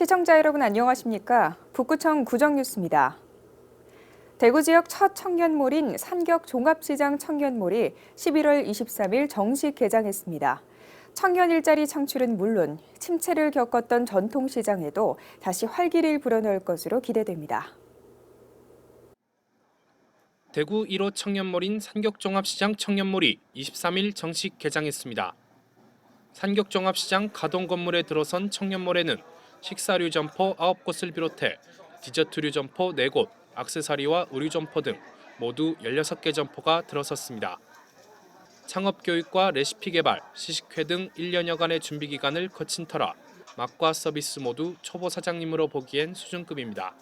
시청자 여러분 안녕하십니까? 북구청 구정뉴스입니다. 대구 지역 첫 청년몰인 산격종합시장 청년몰이 11월 23일 정식 개장했습니다. 청년 일자리 창출은 물론 침체를 겪었던 전통시장에도 다시 활기를 불어넣을 것으로 기대됩니다. 대구 1호 청년몰인 산격종합시장 청년몰이 23일 정식 개장했습니다. 산격종합시장 가동 건물에 들어선 청년몰에는 식사류 점포 9곳을 비롯해 디저트류 점포 4곳, 액세서리와 의류 점포 등 모두 16개 점포가 들어섰습니다. 창업교육과 레시피 개발, 시식회 등 1년여간의 준비 기간을 거친 터라 맛과 서비스 모두 초보 사장님으로 보기엔 수준급입니다.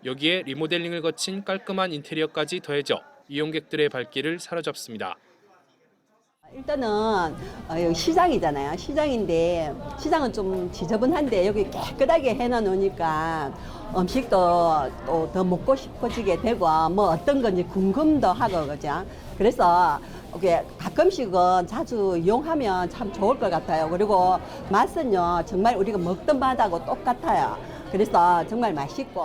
여기에 리모델링을 거친 깔끔한 인테리어까지 더해져 이용객들의 발길을 사로잡습니다. 일단은 여기 시장이잖아요. 시장인데 시장은 좀 지저분한데 여기 깨끗하게 해놔놓으니까 음식도 또 더 먹고 싶어지게 되고 뭐 어떤 건지 궁금도 하고 그죠. 그래서 이게 가끔씩은 자주 이용하면 참 좋을 것 같아요. 그리고 맛은요 정말 우리가 먹던 맛하고 똑같아요. 그래서 정말 맛있고.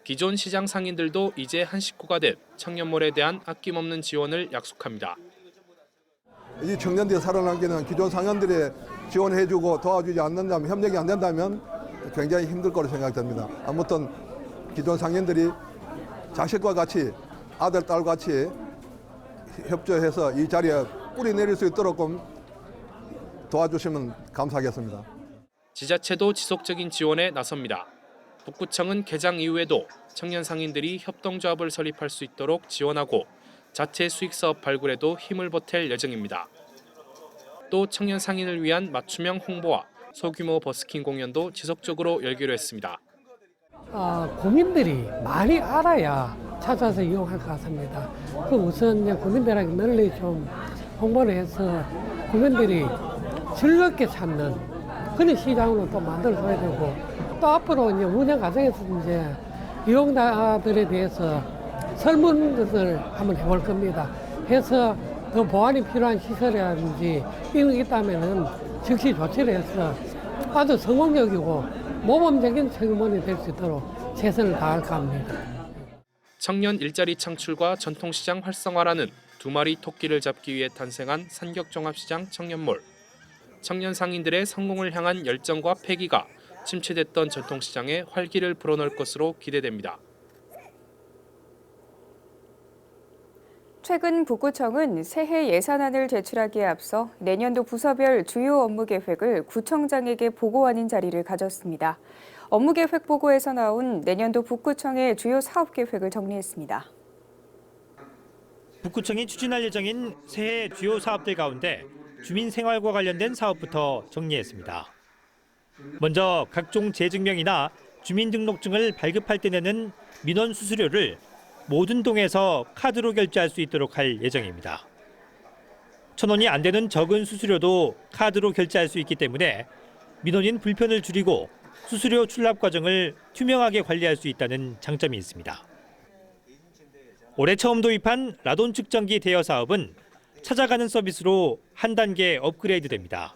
기존 시장 상인들도 이제 한 식구가 된 청년몰에 대한 아낌없는 지원을 약속합니다. 이 청년들이 살아남기는 기존 상인들이 지원해주고 도와주지 않는다면, 협력이 안 된다면 굉장히 힘들 거로 생각됩니다. 아무튼 기존 상인들이 자식과 같이, 아들, 딸 같이 협조해서 이 자리에 뿌리 내릴 수 있도록 도와주시면 감사하겠습니다. 지자체도 지속적인 지원에 나섭니다. 북구청은 개장 이후에도 청년 상인들이 협동조합을 설립할 수 있도록 지원하고 자체 수익 사업 발굴에도 힘을 보탤 예정입니다. 또 청년 상인을 위한 맞춤형 홍보와 소규모 버스킹 공연도 지속적으로 열기로 했습니다. 국민들이 많이 알아야 찾아서 이용할 것 같습니다. 그 우선 국민들에게 널리 좀 홍보를 해서 국민들이 즐겁게 찾는 그런 시장으로 또 만들어줘야 되고 또 앞으로 운영 과정에서 이용자들에 대해서 설문을 한번 해볼 겁니다. 해서 더 보완이 필요한 시설이라든지 이런 게 있다면은 즉시 조치를 해서 아주 성공적이고 모범적인 청년몰이 될 수 있도록 최선을 다할까 합니다. 청년 일자리 창출과 전통시장 활성화라는 두 마리 토끼를 잡기 위해 탄생한 산격종합시장 청년몰. 청년 상인들의 성공을 향한 열정과 패기가 침체됐던 전통시장에 활기를 불어넣을 것으로 기대됩니다. 최근 북구청은 새해 예산안을 제출하기에 앞서 내년도 부서별 주요 업무 계획을 구청장에게 보고하는 자리를 가졌습니다. 업무 계획 보고에서 나온 내년도 북구청의 주요 사업 계획을 정리했습니다. 북구청이 추진할 예정인 새해 주요 사업들 가운데 주민 생활과 관련된 사업부터 정리했습니다. 먼저 각종 재증명이나 주민등록증을 발급할 때 내는 민원 수수료를 모든 동에서 카드로 결제할 수 있도록 할 예정입니다. 1,000원이 안 되는 적은 수수료도 카드로 결제할 수 있기 때문에 민원인 불편을 줄이고 수수료 출납 과정을 투명하게 관리할 수 있다는 장점이 있습니다. 올해 처음 도입한 라돈 측정기 대여 사업은 찾아가는 서비스로 한 단계 업그레이드됩니다.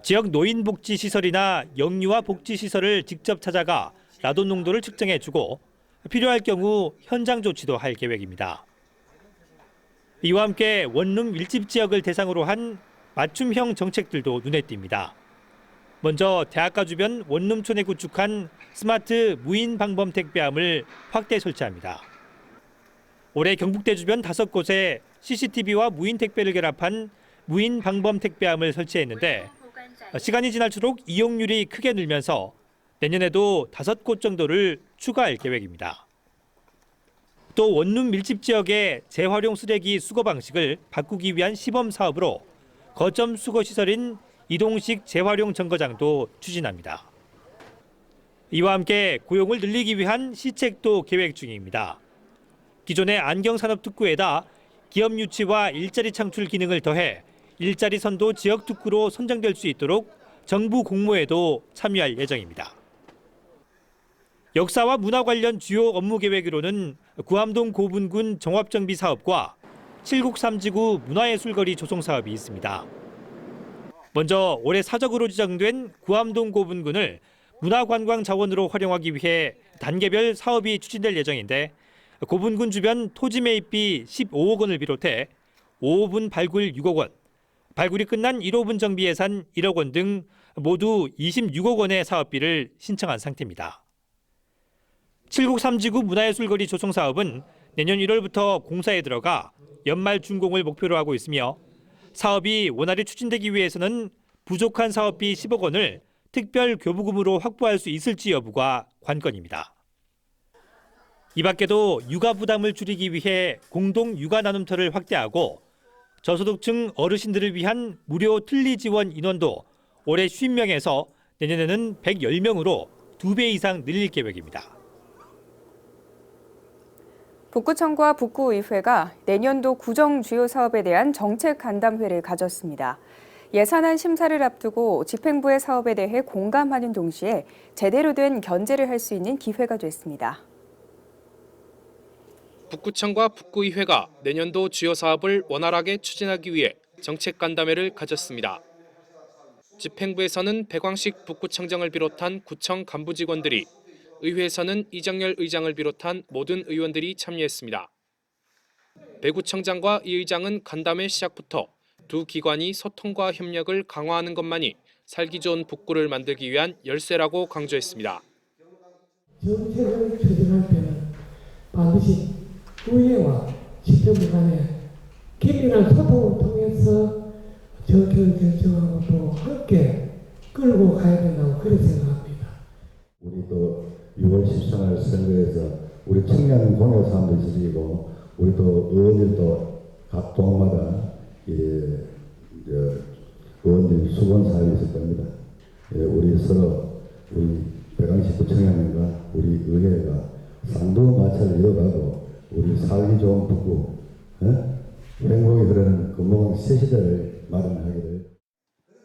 지역 노인복지시설이나 영유아 복지시설을 직접 찾아가 라돈 농도를 측정해주고 필요할 경우 현장 조치도 할 계획입니다. 이와 함께 원룸 밀집 지역을 대상으로 한 맞춤형 정책들도 눈에 띕니다. 먼저 대학가 주변 원룸촌에 구축한 스마트 무인 방범 택배함을 확대 설치합니다. 올해 경북대 주변 5곳에 CCTV와 무인 택배를 결합한 무인 방범 택배함을 설치했는데 시간이 지날수록 이용률이 크게 늘면서 내년에도 5곳 정도를 추가할 계획입니다. 또 원룸 밀집 지역의 재활용 쓰레기 수거 방식을 바꾸기 위한 시범 사업으로 거점 수거 시설인 이동식 재활용 정거장도 추진합니다. 이와 함께 고용을 늘리기 위한 시책도 계획 중입니다. 기존의 안경산업특구에다 기업 유치와 일자리 창출 기능을 더해 일자리 선도 지역 특구로 선정될 수 있도록 정부 공모에도 참여할 예정입니다. 역사와 문화 관련 주요 업무 계획으로는 구암동 고분군 종합정비 사업과 칠곡 3지구 문화예술거리 조성 사업이 있습니다. 먼저 올해 사적으로 지정된 구암동 고분군을 문화관광자원으로 활용하기 위해 단계별 사업이 추진될 예정인데 고분군 주변 토지 매입비 15억 원을 비롯해 5호분 발굴 6억 원, 발굴이 끝난 1호분 정비 예산 1억 원 등 모두 26억 원의 사업비를 신청한 상태입니다. 7곡 3지구 문화예술거리 조성 사업은 내년 1월부터 공사에 들어가 연말 준공을 목표로 하고 있으며 사업이 원활히 추진되기 위해서는 부족한 사업비 10억 원을 특별 교부금으로 확보할 수 있을지 여부가 관건입니다. 이 밖에도 육아 부담을 줄이기 위해 공동 육아 나눔터를 확대하고 저소득층 어르신들을 위한 무료 틀니 지원 인원도 올해 50명에서 내년에는 110명으로 2배 이상 늘릴 계획입니다. 북구청과 북구의회가 내년도 구정 주요 사업에 대한 정책 간담회를 가졌습니다. 예산안 심사를 앞두고 집행부의 사업에 대해 공감하는 동시에 제대로 된 견제를 할 수 있는 기회가 됐습니다. 북구청과 북구의회가 내년도 주요 사업을 원활하게 추진하기 위해 정책 간담회를 가졌습니다. 집행부에서는 백왕식 북구청장을 비롯한 구청 간부 직원들이, 의회에서는 이정열 의장을 비롯한 모든 의원들이 참여했습니다. 배구청장과 이 의장은 간담회 시작부터 두 기관이 소통과 협력을 강화하는 것만이 살기 좋은 북구를 만들기 위한 열쇠라고 강조했습니다. 정책을 추진할 때는 반드시 의회와 집행부 간에 긴밀한 소통을 통해서 정책을 결정하고 또 함께 끌고 가야 된다고 그렇게 생각합니다. 우리 또 6월 13일 선거에서 우리 청년 공여 사업을 지지고 우리 또 의원들도 각 동마다 의원들이 수건 사업이 있을 겁니다. 우리 서로 우리 백왕식구 청년과 우리 의회가 쌍두마차를 이어가고 우리 살기 좋은 북구, 행복이 흐르는 금호강 새 시대를 마련하기를.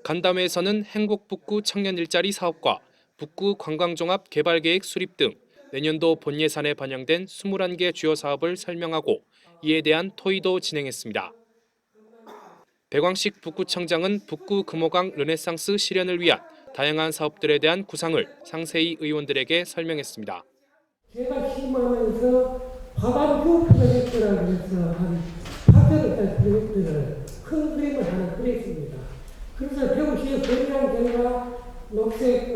간담회에서는 행복북구 청년 일자리 사업과 북구 관광종합 개발계획 수립 등 내년도 본 예산에 반영된 21개 주요 사업을 설명하고 이에 대한 토의도 진행했습니다. 백왕식 북구청장은 북구 금호강 르네상스 실현을 위한 다양한 사업들에 대한 구상을 상세히 의원들에게 설명했습니다. 제가 희망하면서 화반교 프로젝트라고 해서 한 800억짜리 프로젝트를 큰 그림을 하나 그렸습니다. 그래서 배우시의 건강경과 녹색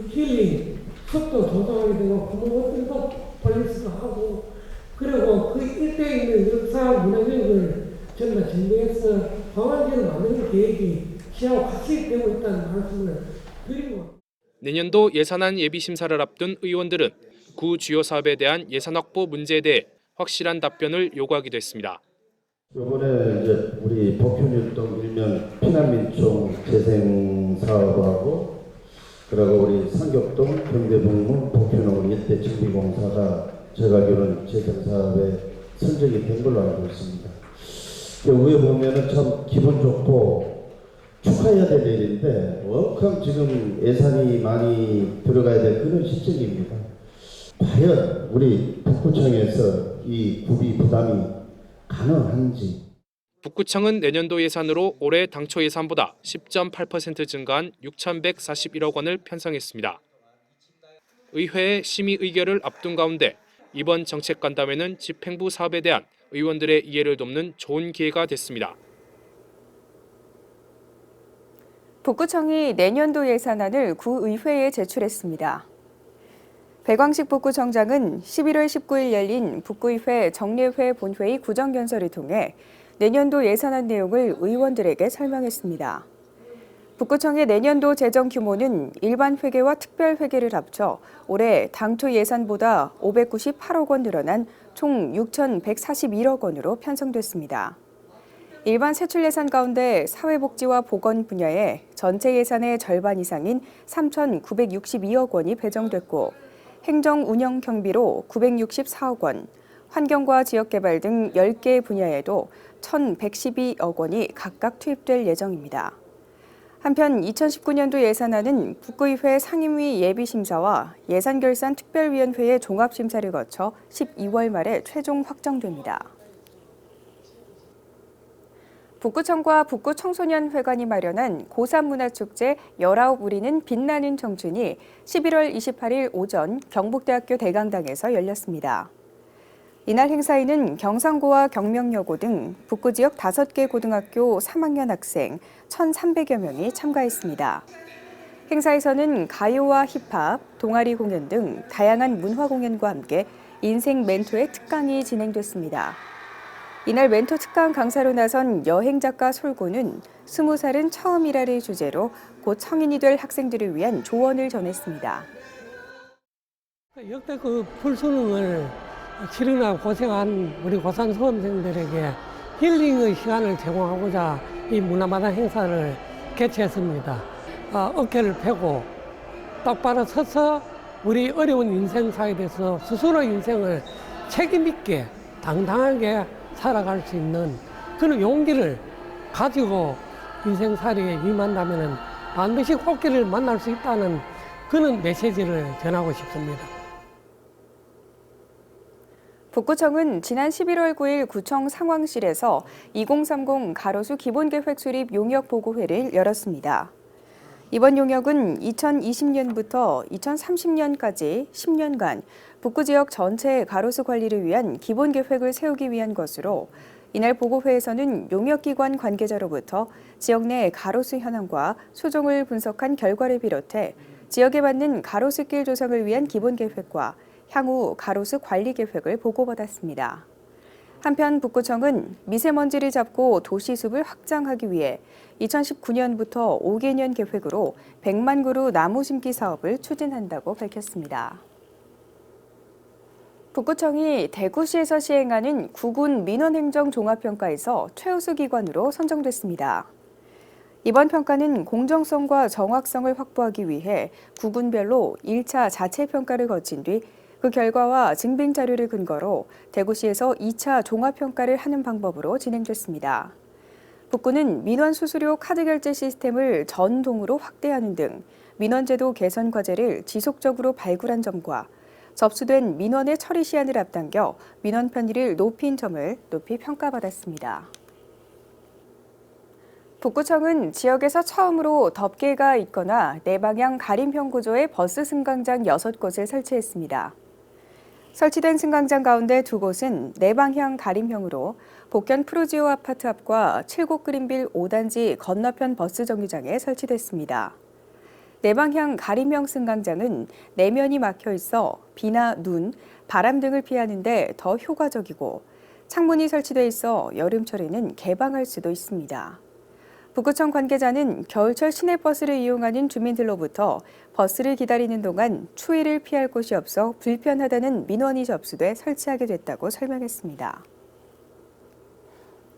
힐링, 습도 조정하게 되고 부모들도 폴리스도 하고 그리고 그 일대에 있는 역사 문화력을 전부 정리해서 방안제를 만드는 계획이 시하고 같이 되고 있다는 말씀을 드리고 내년도 예산안 예비 심사를 앞둔 의원들은 구 주요 사업에 대한 예산 확보 문제에 대해 확실한 답변을 요구하기도 했습니다. 이번에 이제 우리 복현일동 일면 피난민총 재생 사업하고 그리고 우리 상격동 경대북로 복현원 일대 정비공사가 제가 알기로는 재생 사업에 선정이 된 걸로 알고 있습니다. 위에 보면은 참 기분 좋고 축하해야 될 일인데 워낙 지금 예산이 많이 들어가야 될 그런 시점입니다. 과연 우리 북구청에서 이 구비 부담이 가능한지. 북구청은 내년도 예산으로 올해 당초 예산보다 10.8% 증가한 6,141억 원을 편성했습니다. 의회의 심의 의결을 앞둔 가운데 이번 정책 간담회는 집행부 사업에 대한 의원들의 이해를 돕는 좋은 기회가 됐습니다. 북구청이 내년도 예산안을 구의회에 제출했습니다. 백왕식 북구청장은 11월 19일 열린 북구의회 정례회 본회의 구정견설을 통해 내년도 예산안 내용을 의원들에게 설명했습니다. 북구청의 내년도 재정 규모는 일반 회계와 특별 회계를 합쳐 올해 당초 예산보다 598억 원 늘어난 총 6,141억 원으로 편성됐습니다. 일반 세출 예산 가운데 사회복지와 보건 분야에 전체 예산의 절반 이상인 3,962억 원이 배정됐고 행정 운영 경비로 964억 원, 환경과 지역개발 등 10개 분야에도 1,112억 원이 각각 투입될 예정입니다. 한편 2019년도 예산안은 북구의회 상임위 예비심사와 예산결산특별위원회의 종합심사를 거쳐 12월 말에 최종 확정됩니다. 북구청과 북구청소년회관이 마련한 고3문화축제 19우리는 빛나는 청춘이 11월 28일 오전 경북대학교 대강당에서 열렸습니다. 이날 행사에는 경상고와 경명여고 등 북구 지역 5개 고등학교 3학년 학생 1,300여 명이 참가했습니다. 행사에서는 가요와 힙합, 동아리 공연 등 다양한 문화 공연과 함께 인생 멘토의 특강이 진행됐습니다. 이날 멘토 특강 강사로 나선 여행작가 솔고는 20살은 처음이라를 주제로 곧 성인이 될 학생들을 위한 조언을 전했습니다. 역대급 풀수능을 치르느라 고생한 우리 고3 수험생들에게 힐링의 시간을 제공하고자 이 문화마당 행사를 개최했습니다. 어깨를 펴고 똑바로 서서 우리 어려운 인생사에 대해서 스스로 인생을 책임있게 당당하게 살아갈 수 있는 그런 용기를 가지고 인생살이에 임한다면 반드시 꽃길을 만날 수 있다는 그런 메시지를 전하고 싶습니다. 북구청은 지난 11월 9일 구청 상황실에서 2030 가로수 기본계획 수립 용역 보고회를 열었습니다. 이번 용역은 2020년부터 2030년까지 10년간 북구 지역 전체의 가로수 관리를 위한 기본 계획을 세우기 위한 것으로 이날 보고회에서는 용역기관 관계자로부터 지역 내 가로수 현황과 수종을 분석한 결과를 비롯해 지역에 맞는 가로수길 조성을 위한 기본 계획과 향후 가로수 관리 계획을 보고받았습니다. 한편 북구청은 미세먼지를 잡고 도시숲을 확장하기 위해 2019년부터 5개년 계획으로 100만 그루 나무 심기 사업을 추진한다고 밝혔습니다. 북구청이 대구시에서 시행하는 구군 민원행정 종합평가에서 최우수 기관으로 선정됐습니다. 이번 평가는 공정성과 정확성을 확보하기 위해 구군별로 1차 자체 평가를 거친 뒤 그 결과와 증빙 자료를 근거로 대구시에서 2차 종합평가를 하는 방법으로 진행됐습니다. 북구는 민원 수수료 카드 결제 시스템을 전 동으로 확대하는 등 민원제도 개선 과제를 지속적으로 발굴한 점과 접수된 민원의 처리 시한을 앞당겨 민원 편의를 높인 점을 높이 평가받았습니다. 북구청은 지역에서 처음으로 덮개가 있거나 내방향 가림형 구조의 버스 승강장 6곳을 설치했습니다. 설치된 승강장 가운데 2곳은 내방향 가림형으로 복견 프루지오 아파트 앞과 칠곡 그린빌 5단지 건너편 버스 정류장에 설치됐습니다. 내방향 가림형 승강장은 내면이 막혀 있어 비나 눈, 바람 등을 피하는 데 더 효과적이고 창문이 설치돼 있어 여름철에는 개방할 수도 있습니다. 북구청 관계자는 겨울철 시내버스를 이용하는 주민들로부터 버스를 기다리는 동안 추위를 피할 곳이 없어 불편하다는 민원이 접수돼 설치하게 됐다고 설명했습니다.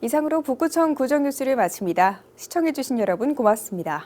이상으로 북구청 구정뉴스를 마칩니다. 시청해주신 여러분 고맙습니다.